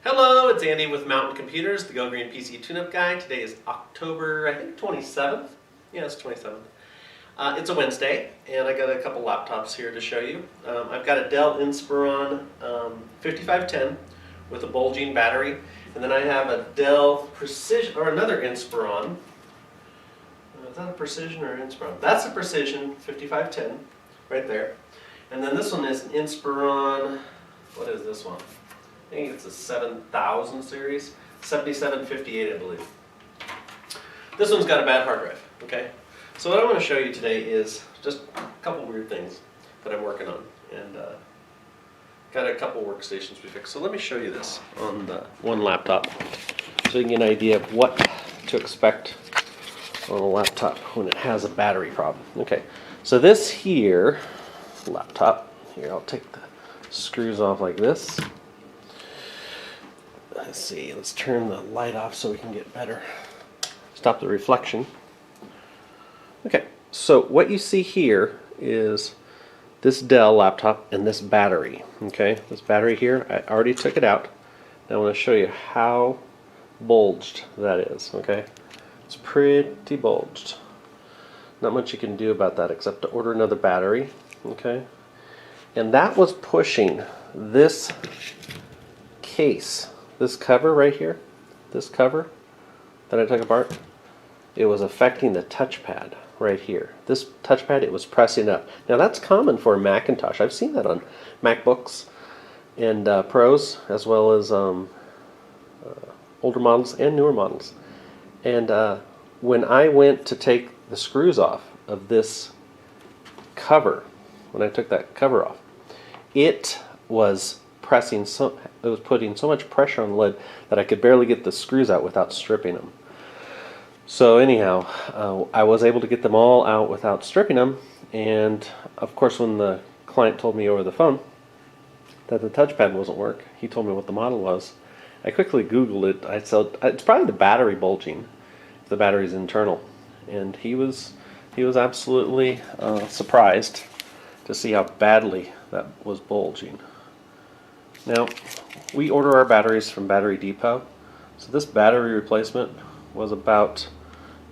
Hello, it's Andy with Mountain Computers, the Go Green PC Tune-Up Guy. Today is October, I think 27th. Yeah, it's 27th. It's a Wednesday, and I got a couple laptops here to show you. I've got a Dell Inspiron 5510 with a bulging battery, and then I have a Dell Precision, or another Inspiron. Is that a Precision or an Inspiron? That's a Precision 5510 right there. And then this one is an Inspiron, what is this one? I think it's a 7000 series, 7758 I believe. This one's got a bad hard drive, okay? So what I want to show you today is just a couple weird things that I'm working on, and got a couple workstations we fixed. So let me show you this on the one laptop so you can get an idea of what to expect on a laptop when it has a battery problem. Okay, so this here laptop, here I'll take the screws off like this. Let's see, let's turn the light off so we can get better. Stop the reflection. Okay, so what you see here is this Dell laptop and this battery. Okay, this battery here, I already took it out. Now I want to show you how bulged that is. Okay, it's pretty bulged. Not much you can do about that except to order another battery. Okay, and that was pushing this case. This cover right here, this cover that I took apart, it was affecting the touchpad right here. This touchpad, it was pressing up. Now that's common for a Macintosh. I've seen that on MacBooks and Pros, as well as older models and newer models. And when I went to take the screws off of this cover, when I took that cover off, it was it was putting so much pressure on the lid that I could barely get the screws out without stripping them. So anyhow, I was able to get them all out without stripping them, and of course when the client told me over the phone that the touchpad wasn't working, he told me what the model was. I quickly Googled it. I said it's probably the battery bulging, if the battery's internal, and he was absolutely surprised to see how badly that was bulging. Now, we order our batteries from Battery Depot, so this battery replacement was about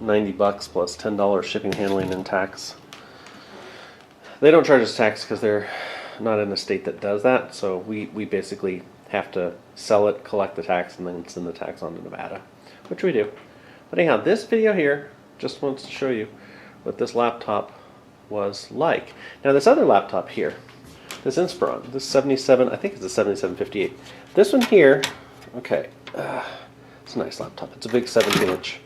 $90 plus $10 shipping, handling, and tax. They don't charge us tax because they're not in a state that does that, so we basically have to sell it, collect the tax, and then send the tax on to Nevada, which we do. But anyhow, this video here just wants to show you what this laptop was like. Now this other laptop here, this Inspiron, this 77, I think it's a 7758. This one here, okay, it's a nice laptop. It's a big 17-inch.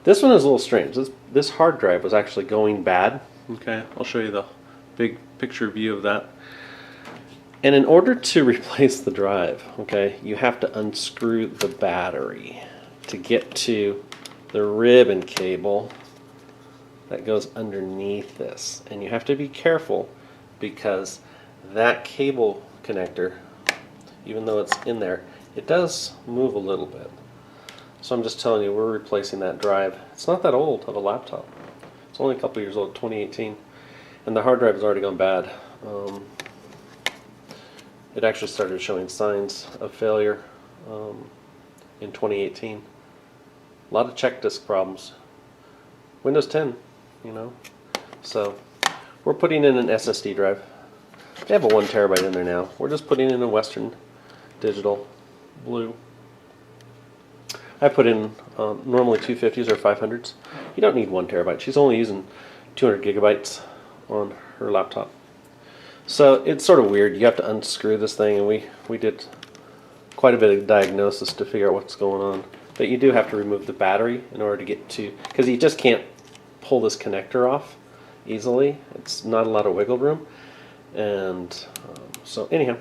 This one is a little strange. This hard drive was actually going bad. Okay, I'll show you the big picture view of that. And in order to replace the drive, okay, you have to unscrew the battery to get to the ribbon cable that goes underneath this. And you have to be careful because that cable connector, even though it's in there, it does move a little bit. So I'm just telling you, we're replacing that drive. It's not that old of a laptop. It's only a couple years old, 2018. And the hard drive has already gone bad. It actually started showing signs of failure in 2018. A lot of check disk problems. Windows 10, you know. So we're putting in an SSD drive. They have a 1 terabyte in there now. We're just putting in a Western Digital blue. I put in normally 250s or 500s. You don't need 1 terabyte. She's only using 200 gigabytes on her laptop. So it's sort of weird. You have to unscrew this thing, and we did quite a bit of diagnosis to figure out what's going on. But you do have to remove the battery in order to get to, because you just can't pull this connector off easily. It's not a lot of wiggle room. And so anyhow,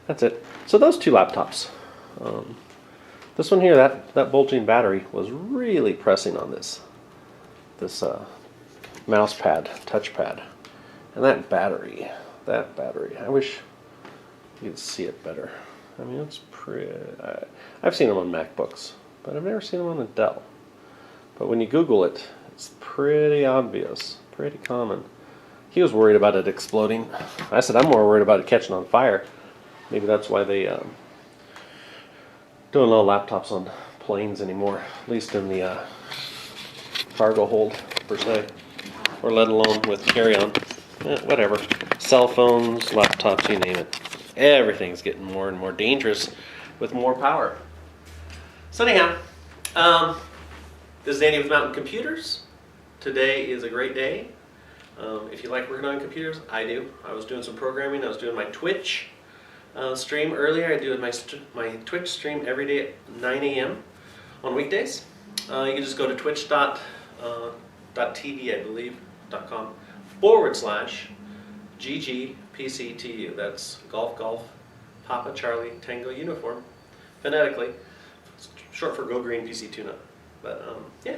that's it. So those two laptops. This one here, that bulging battery was really pressing on this mouse pad, touchpad. And that battery, I wish you could see it better. I mean, it's pretty, I've seen them on MacBooks, but I've never seen them on a Dell. But when you Google it, it's pretty obvious, pretty common. He was worried about it exploding. I said I'm more worried about it catching on fire. Maybe that's why they doing all laptops on planes anymore, at least in the cargo hold per se, or let alone with carry-on. Whatever. Cell phones, laptops, you name it. Everything's getting more and more dangerous with more power. So anyhow, this is Andy with Mountain Computers. Today is a great day. If you like working on computers, I do. I was doing some programming. I was doing my Twitch stream earlier. I do my Twitch stream every day at 9 a.m. on weekdays. You can just go to twitch.tv, I believe, .com /GGPCTU. That's Golf Golf Papa Charlie Tango Uniform, phonetically. It's short for Go Green PC Tune-Up. But yeah,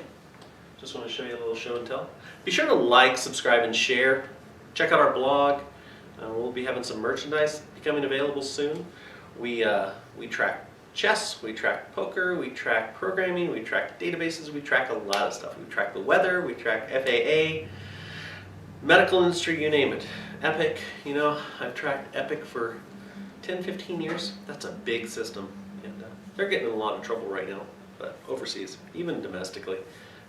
just want to show you a little show and tell. Be sure to like, subscribe, and share. Check out our blog. We'll be having some merchandise becoming available soon. We track chess, we track poker, we track programming, we track databases, we track a lot of stuff. We track the weather, we track FAA, medical industry, you name it. Epic, you know, I've tracked Epic for 10, 15 years. That's a big system, and they're getting in a lot of trouble right now, but overseas, even domestically.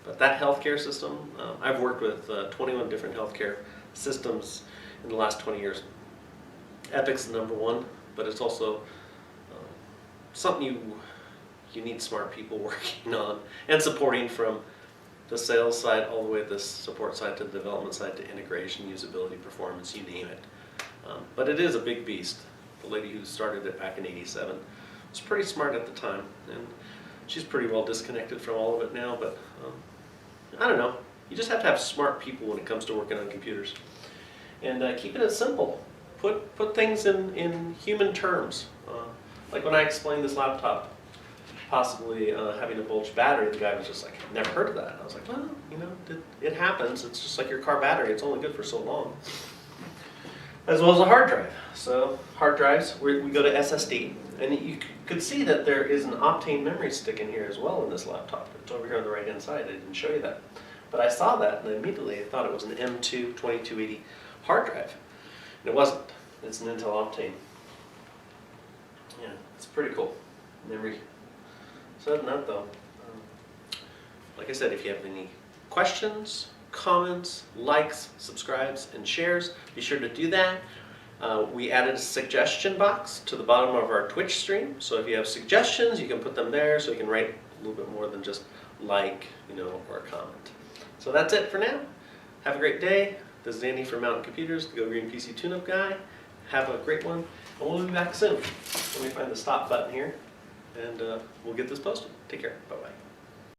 But that healthcare system, I've worked with 21 different healthcare systems in the last 20 years. Epic's the #1, but it's also something you need smart people working on and supporting, from the sales side all the way to the support side to the development side to integration, usability, performance, you name it. But it is a big beast. The lady who started it back in '87 was pretty smart at the time, and she's pretty well disconnected from all of it now, but I don't know. You just have to have smart people when it comes to working on computers. And keeping it simple. Put things in human terms. Like when I explained this laptop possibly having a bulged battery, the guy was just like, "Never heard of that." I was like, "Well, you know, it happens. It's just like your car battery. It's only good for so long." As well as a hard drive. So hard drives, we go to SSD, and you could see that there is an Optane memory stick in here as well in this laptop. It's over here on the right hand side. I didn't show you that, but I saw that and immediately I thought it was an M2 2280 hard drive, and it wasn't. It's an Intel Optane. Yeah, it's pretty cool memory. So other than that though, like I said, if you have any questions, comments, likes, subscribes, and shares, be sure to do that. We added a suggestion box to the bottom of our Twitch stream, so if you have suggestions, you can put them there, so you can write a little bit more than just like, you know, or a comment. So that's it for now. Have a great day. This is Andy from Mountain Computers, the Go Green PC Tune-Up guy. Have a great one, and we'll be back soon. Let me find the stop button here, and we'll get this posted. Take care. Bye-bye.